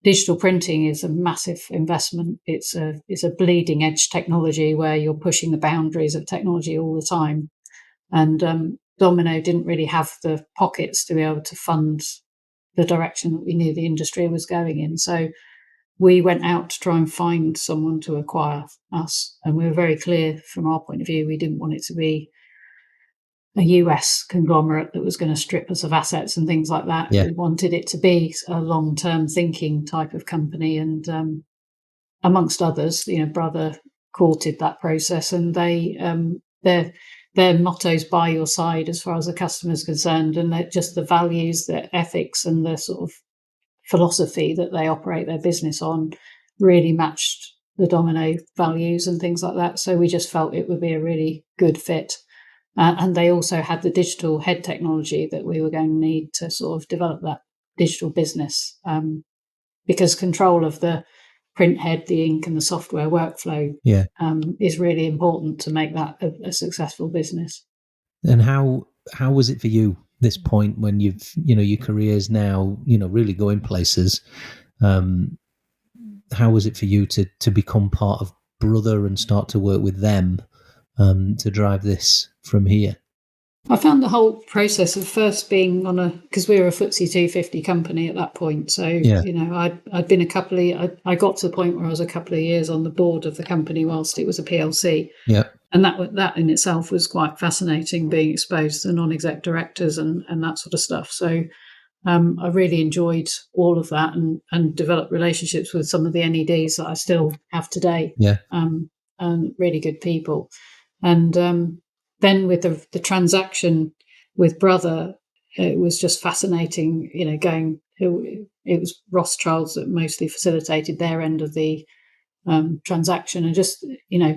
digital printing is a massive investment. It's a bleeding edge technology where you're pushing the boundaries of technology all the time. And Domino didn't really have the pockets to be able to fund the direction that we knew the industry was going in. So we went out to try and find someone to acquire us. And we were very clear from our point of view, we didn't want it to be a US conglomerate that was going to strip us of assets and things like that. We wanted it to be a long-term thinking type of company. And amongst others, Brother courted that process, and their motto is by your side as far as the customer is concerned, and just the values, the ethics and the sort of philosophy that they operate their business on really matched the Domino values and things like that. So we just felt it would be a really good fit. And they also had the digital head technology that we were going to need to sort of develop that digital business, because control of the print head, the ink and the software workflow is really important to make that a successful business. And how was it for you, this point when you've, your career's now, really going places? How was it for you to become part of Brother and start to work with them to drive this from here? I found the whole process of first being because we were a FTSE 250 company at that point. So, I'd been I got to the point where I was a couple of years on the board of the company whilst it was a PLC. And that in itself was quite fascinating, being exposed to non-exec directors and that sort of stuff. So I really enjoyed all of that and developed relationships with some of the NEDs that I still have today. Yeah. And really good people. And then with the transaction with Brother, it was just fascinating, going, it was Rothschilds that mostly facilitated their end of the transaction, and just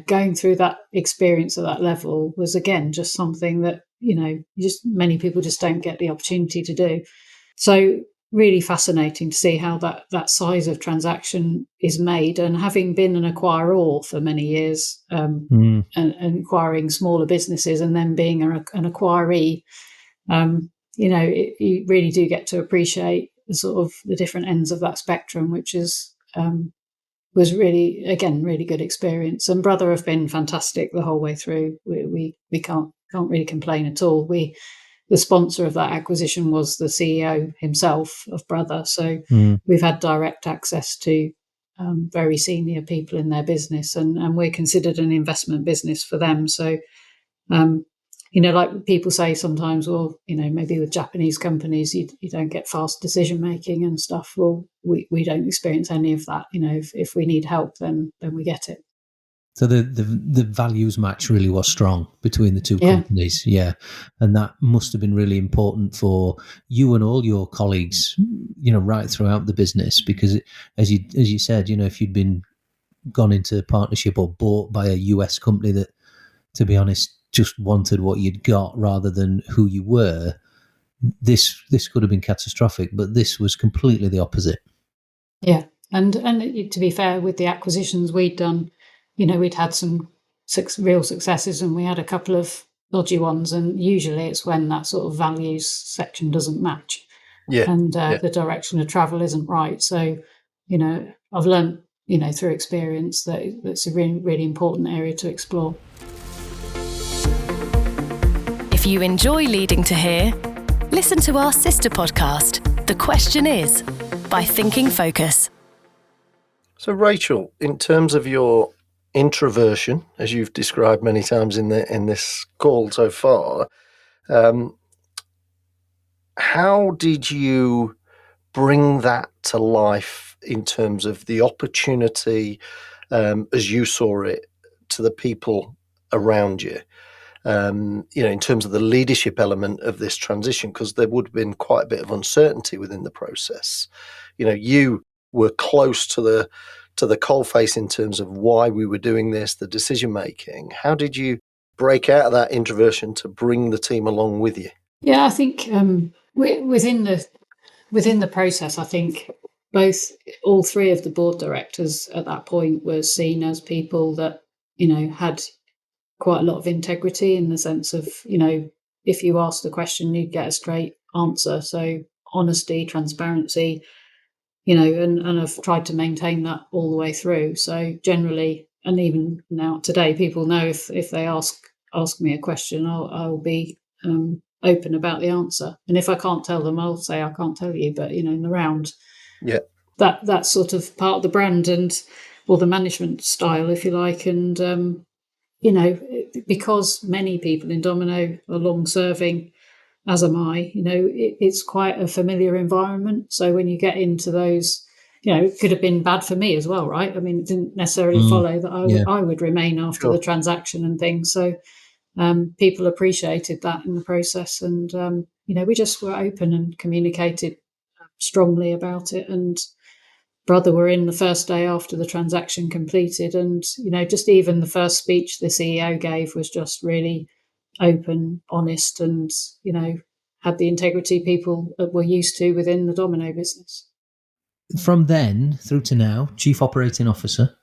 going through that experience at that level was again just something that just many people just don't get the opportunity to do. So really fascinating to see how that size of transaction is made. And having been an acquirer for many years, and acquiring smaller businesses, and then being an acquiree, you really do get to appreciate the sort of the different ends of that spectrum, which is was really, again, really good experience. And Brother have been fantastic the whole way through. We can't really complain at all. The sponsor of that acquisition was the CEO himself of Brother, so we've had direct access to very senior people in their business, and we're considered an investment business for them. So like people say sometimes, well, maybe with Japanese companies, you don't get fast decision making and stuff. Well, we don't experience any of that. If we need help, then we get it. So the values match really was strong between the two companies. Yeah. And that must have been really important for you and all your colleagues, right throughout the business, because as you said, if you'd been gone into partnership or bought by a US company that, to be honest, just wanted what you'd got rather than who you were, this could have been catastrophic, but this was completely the opposite. Yeah. And to be fair, with the acquisitions we'd done, we'd had some real successes, and we had a couple of dodgy ones, and usually it's when that sort of values section doesn't match, and the direction of travel isn't right. So, I've learned, through experience that it's a really, really important area to explore. If you enjoy Leading to Here, listen to our sister podcast, The Question Is, by Thinking Focus. So, Rachel, in terms of your introversion, as you've described many times in this call so far, how did you bring that to life in terms of the opportunity, as you saw it, to the people around you? In terms of the leadership element of this transition, because there would have been quite a bit of uncertainty within the process. You were close to the coalface in terms of why we were doing this, the decision making. How did you break out of that introversion to bring the team along with you? Yeah, I think within the process, I think all three of the board directors at that point were seen as people that had quite a lot of integrity, in the sense of if you asked a question, you'd get a straight answer. So honesty, transparency, and I've tried to maintain that all the way through. So generally, and even now today, people know if they ask me a question, I'll be open about the answer. And if I can't tell them, I'll say I can't tell you. But in the round, that's sort of part of the brand or the management style, if you like. And because many people in Domino are long serving, as am I, it's quite a familiar environment. So when you get into those, it could have been bad for me as well, right? I mean, it didn't necessarily follow that I would remain after the transaction and things. So people appreciated that in the process. And, we just were open and communicated strongly about it. And Brother were in the first day after the transaction completed. And, just even the first speech the CEO gave was just really open, honest, and, had the integrity people were used to within the Domino business. From then through to now, Chief Operating Officer,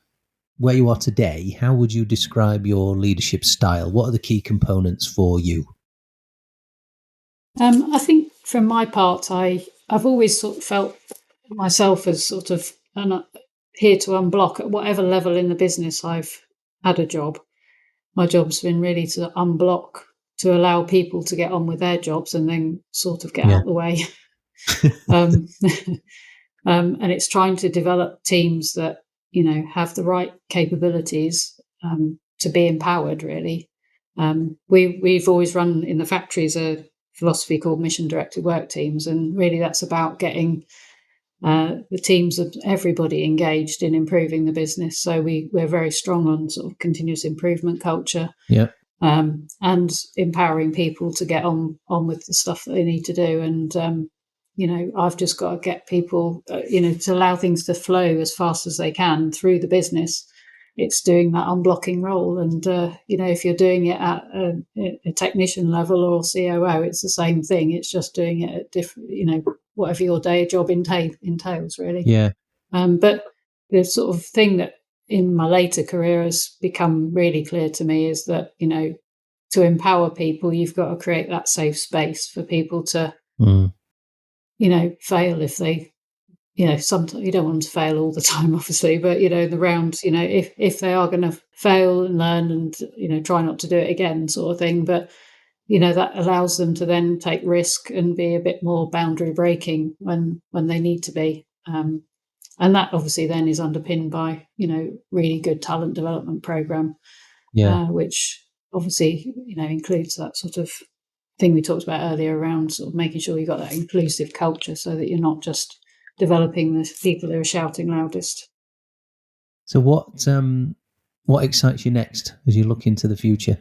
where you are today, how would you describe your leadership style? What are the key components for you? I think from my part, I've always sort of felt myself as sort of here to unblock at whatever level in the business I've had a job. My job's been really to unblock, to allow people to get on with their jobs and then sort of get out the way. And it's trying to develop teams that, have the right capabilities, to be empowered, really. We've always run in the factories a philosophy called mission-directed work teams, and really that's about getting the teams of everybody engaged in improving the business. So we're very strong on sort of continuous improvement culture, Yeah. and empowering people to get on with the stuff that they need to do. And I've just got to get people, to allow things to flow as fast as they can through the business. It's doing that unblocking role, and if you're doing it at a technician level or COO, it's the same thing. It's just doing it at different, whatever your day job entails, really. Yeah. But the sort of thing that in my later career has become really clear to me is that, to empower people, you've got to create that safe space for people to, fail if they, sometimes you don't want them to fail all the time, obviously, but, in the round, if they are going to fail and learn and, try not to do it again sort of thing. But, that allows them to then take risk and be a bit more boundary breaking when they need to be. And that obviously then is underpinned by, really good talent development program, which obviously, includes that sort of thing we talked about earlier around sort of making sure you've got that inclusive culture so that you're not just developing the people who are shouting loudest. So what excites you next as you look into the future?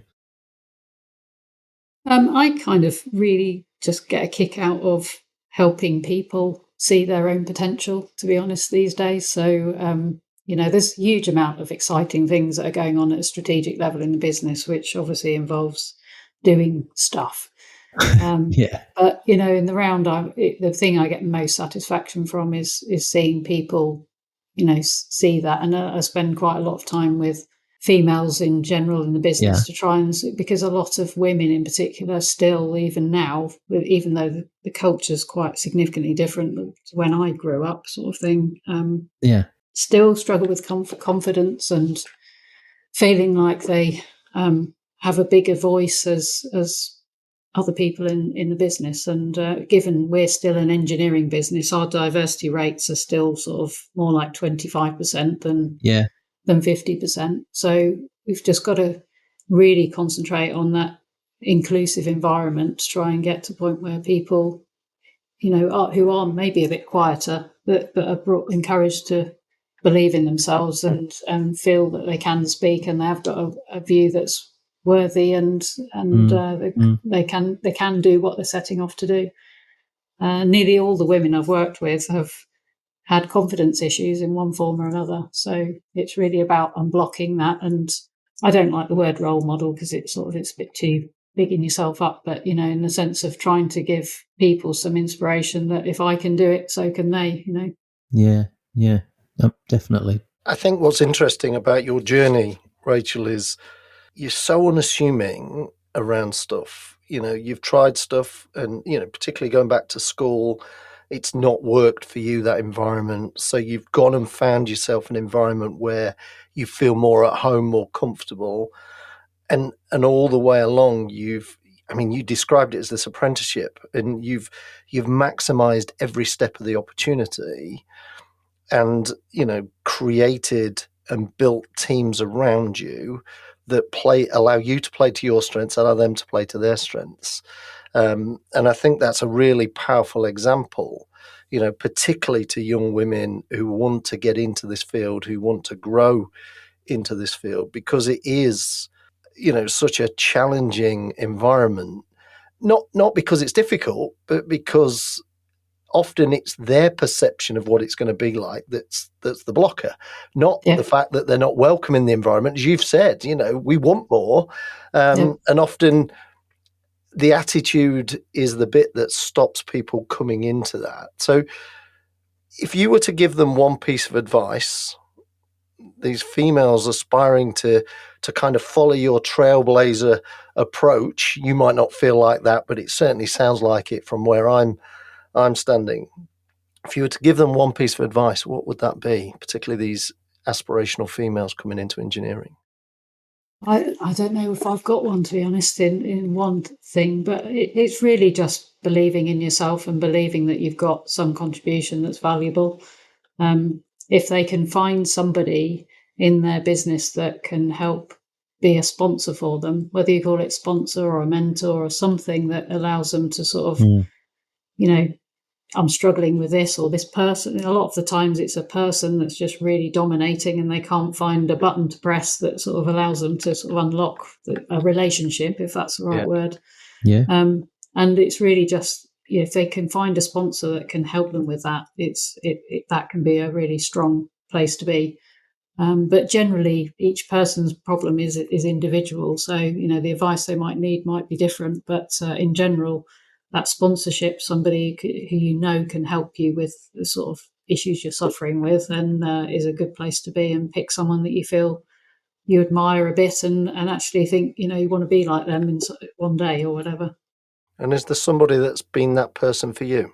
I kind of really just get a kick out of helping people see their own potential, to be honest, these days. So, there's a huge amount of exciting things that are going on at a strategic level in the business, which obviously involves doing stuff. Yeah. But, in the round, the thing I get most satisfaction from is seeing people, see that. And I spend quite a lot of time with females in general in the business to try and, because a lot of women in particular still, even now, even though the culture is quite significantly different to when I grew up, sort of thing, still struggle with confidence and feeling like they have a bigger voice as other people in the business. And given we're still an engineering business, our diversity rates are still sort of more like 25% than 50%. So we've just got to really concentrate on that inclusive environment to try and get to a point where people, who are maybe a bit quieter, but are encouraged to believe in themselves and feel that they can speak and they have got a view that's worthy and they can do what they're setting off to do. Nearly all the women I've worked with have had confidence issues in one form or another. So it's really about unblocking that. And I don't like the word role model because it's a bit too bigging yourself up, but, in the sense of trying to give people some inspiration that if I can do it, so can they, Yeah. Definitely. I think what's interesting about your journey, Rachel, is you're so unassuming around stuff. You've tried stuff and, particularly going back to school, it's not worked for you, that environment. So you've gone and found yourself an environment where you feel more at home, more comfortable. And all the way along, you described it as this apprenticeship, and you've maximized every step of the opportunity and, created and built teams around you that allow you to play to your strengths, allow them to play to their strengths. And I think that's a really powerful example, particularly to young women who want to get into this field, who want to grow into this field, because it is, such a challenging environment. Not because it's difficult, but because often it's their perception of what it's going to be like that's the blocker, not the fact that they're not welcome in the environment. As you've said, we want more, and often the attitude is the bit that stops people coming into that. So if you were to give them one piece of advice, these females aspiring to kind of follow your trailblazer approach, you might not feel like that, but it certainly sounds like it from where I'm standing. If you were to give them one piece of advice, what would that be, particularly these aspirational females coming into engineering? I don't know if I've got one, to be honest, in one thing, but it's really just believing in yourself and believing that you've got some contribution that's valuable. If they can find somebody in their business that can help be a sponsor for them, whether you call it sponsor or a mentor or something that allows them to sort of, I'm struggling with this or this person. A lot of the times it's a person that's just really dominating and they can't find a button to press that sort of allows them to sort of unlock a relationship, if that's the right word. Yeah. And it's really just, if they can find a sponsor that can help them with that, that can be a really strong place to be. But generally, each person's problem is individual. So, the advice they might need might be different. But in general, that sponsorship, somebody who can help you with the sort of issues you're suffering with, then is a good place to be. And pick someone that you feel you admire a bit and actually think, you want to be like them in one day or whatever. And is there somebody that's been that person for you?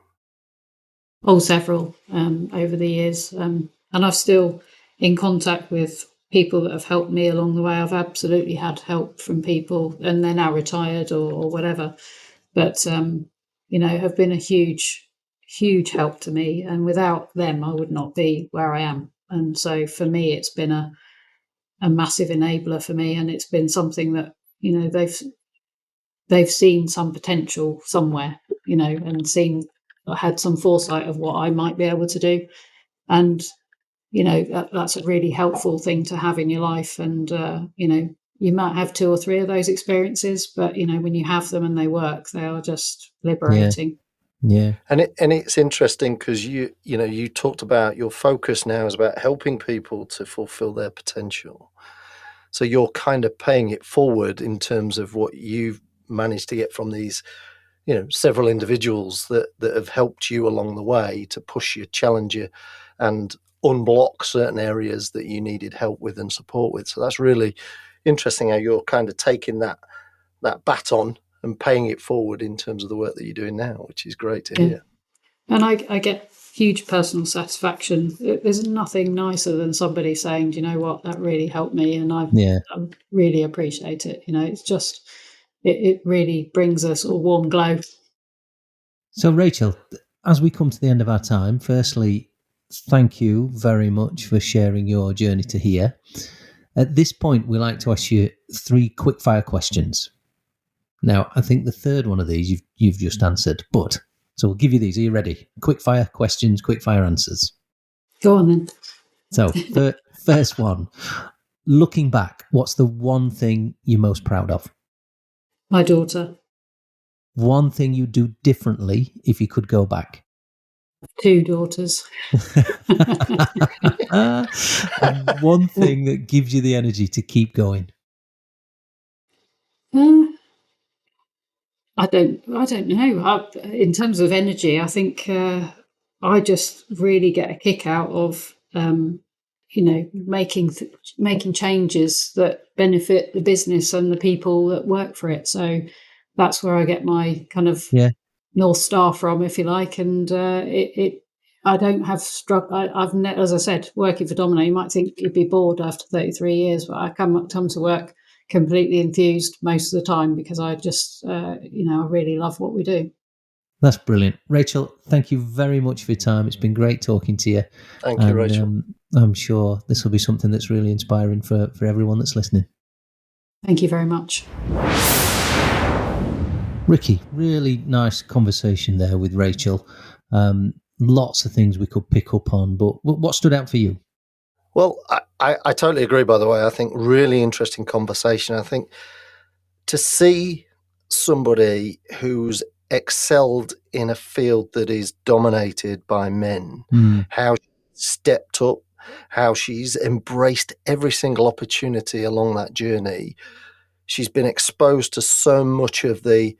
Oh, several over the years. And I'm still in contact with people that have helped me along the way. I've absolutely had help from people and they're now retired or whatever. But, have been a huge, huge help to me. And without them, I would not be where I am. And so for me, it's been a massive enabler for me. And it's been something that, they've seen some potential somewhere, and had some foresight of what I might be able to do. And, that's a really helpful thing to have in your life. And, you might have 2 or 3 of those experiences, but, when you have them and they work, they are just liberating. Yeah. And it's interesting because you talked about your focus now is about helping people to fulfill their potential. So you're kind of paying it forward in terms of what you've managed to get from these, several individuals that have helped you along the way to push you, challenge you, and unblock certain areas that you needed help with and support with. So that's really interesting how you're kind of taking that baton and paying it forward in terms of the work that you're doing now, which is great to hear. And I get huge personal satisfaction. There's nothing nicer than somebody saying, "Do you know what, that really helped me," and I really appreciate it. It's just it really brings a sort of warm glow. So, Rachel, as we come to the end of our time, firstly, thank you very much for sharing your journey to here. At this point, we like to ask you 3 quick-fire questions. Now, I think the third one of these you've just answered, but so we'll give you these. Are you ready? Quick-fire questions, quick-fire answers. Go on then. So, first one, looking back, what's the one thing you're most proud of? My daughter. One thing you do differently if you could go back? 2 daughters. One thing that gives you the energy to keep going? I don't know. In terms of energy, I think I just really get a kick out of making changes that benefit the business and the people that work for it. So that's where I get my kind of North Star from, if you like. And I don't have as I said, working for Domino, you might think you'd be bored after 33 years, but I come to work completely enthused most of the time because I just, I really love what we do. That's brilliant. Rachel, thank you very much for your time. It's been great talking to you. Thank you, Rachel. I'm sure this will be something that's really inspiring for everyone that's listening. Thank you very much. Ricky, really nice conversation there with Rachel. Lots of things we could pick up on, but what stood out for you? Well, I totally agree, by the way. I think really interesting conversation. I think to see somebody who's excelled in a field that is dominated by men, how she stepped up, how she's embraced every single opportunity along that journey. She's been exposed to so much of the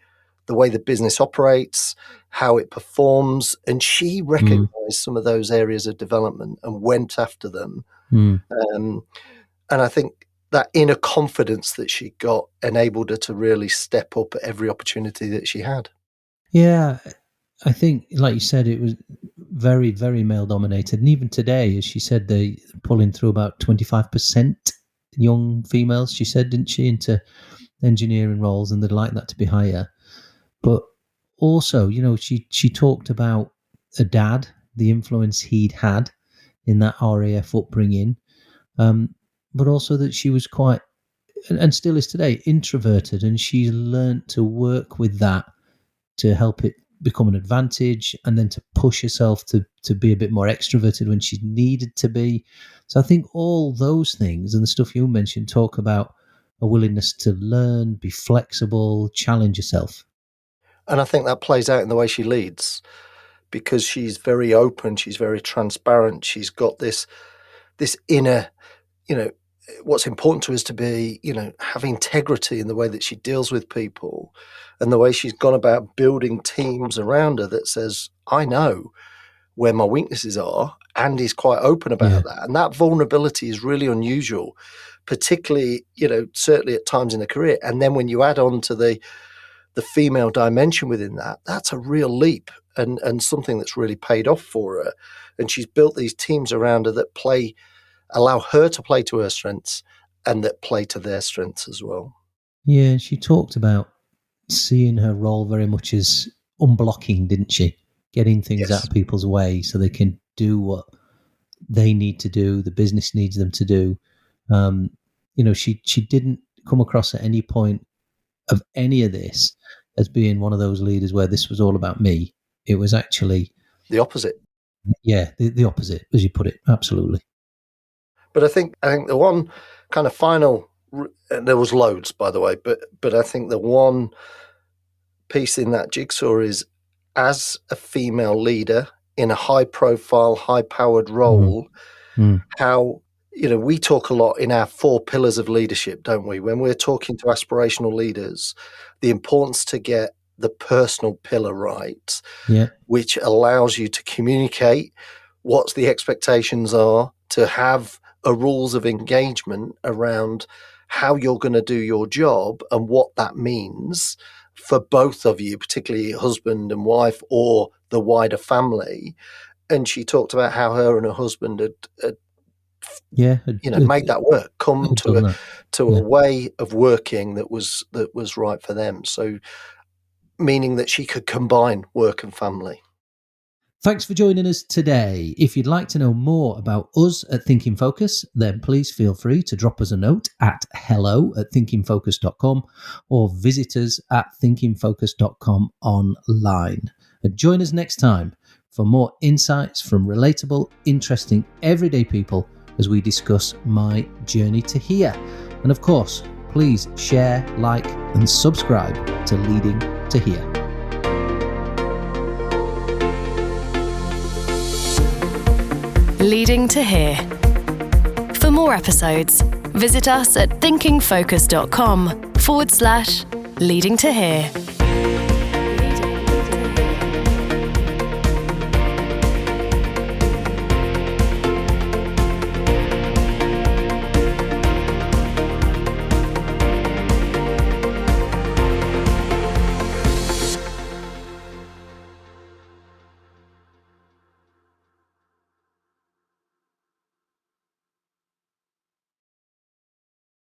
way the business operates, how it performs, and she recognized some of those areas of development and went after them. And I think that inner confidence that she got enabled her to really step up at every opportunity that she had. Yeah, I think, like you said, it was very, very male dominated. And even today, as she said, they're pulling through about 25% young females, she said, didn't she, into engineering roles, and they'd like that to be higher. But also, she talked about a dad, the influence he'd had in that RAF upbringing, but also that she was quite and still is today, introverted, and she's learned to work with that to help it become an advantage, and then to push herself to be a bit more extroverted when she's needed to be. So I think all those things and the stuff you mentioned talk about a willingness to learn, be flexible, challenge yourself. And I think that plays out in the way she leads, because she's very open, she's very transparent, she's got this inner, what's important to us to be, have integrity in the way that she deals with people, and the way she's gone about building teams around her that says, I know where my weaknesses are, and is quite open about that. And that vulnerability is really unusual, particularly, certainly at times in a career. And then when you add on to the female dimension within that, that's a real leap and something that's really paid off for her. And she's built these teams around her that allow her to play to her strengths and that play to their strengths as well. Yeah, she talked about seeing her role very much as unblocking, didn't she? Getting things out of people's way so they can do what they need to do, the business needs them to do. She didn't come across at any point of any of this as being one of those leaders where this was all about me. It was actually the opposite. Yeah, the opposite, as you put it. Absolutely. But I think the one kind of final, and there was loads, by the way, but I think the one piece in that jigsaw is, as a female leader in a high-profile, high-powered role, how, we talk a lot in our 4 pillars of leadership, don't we? When we're talking to aspirational leaders, the importance to get the personal pillar right, which allows you to communicate what the expectations are, to have a rules of engagement around how you're going to do your job and what that means for both of you, particularly husband and wife or the wider family. And she talked about how her and her husband had made that work, come to a way of working that was right for them. So meaning that she could combine work and family. Thanks for joining us today. If you'd like to know more about us at Think in Focus, then please feel free to drop us a note at hello@thinkinfocus.com or visit us at thinkinfocus.com online. And join us next time for more insights from relatable, interesting, everyday people as we discuss my journey to here. And of course, please share, like, and subscribe to Leading to Here. Leading to Here. For more episodes, visit us at thinkingfocus.com/leading to here.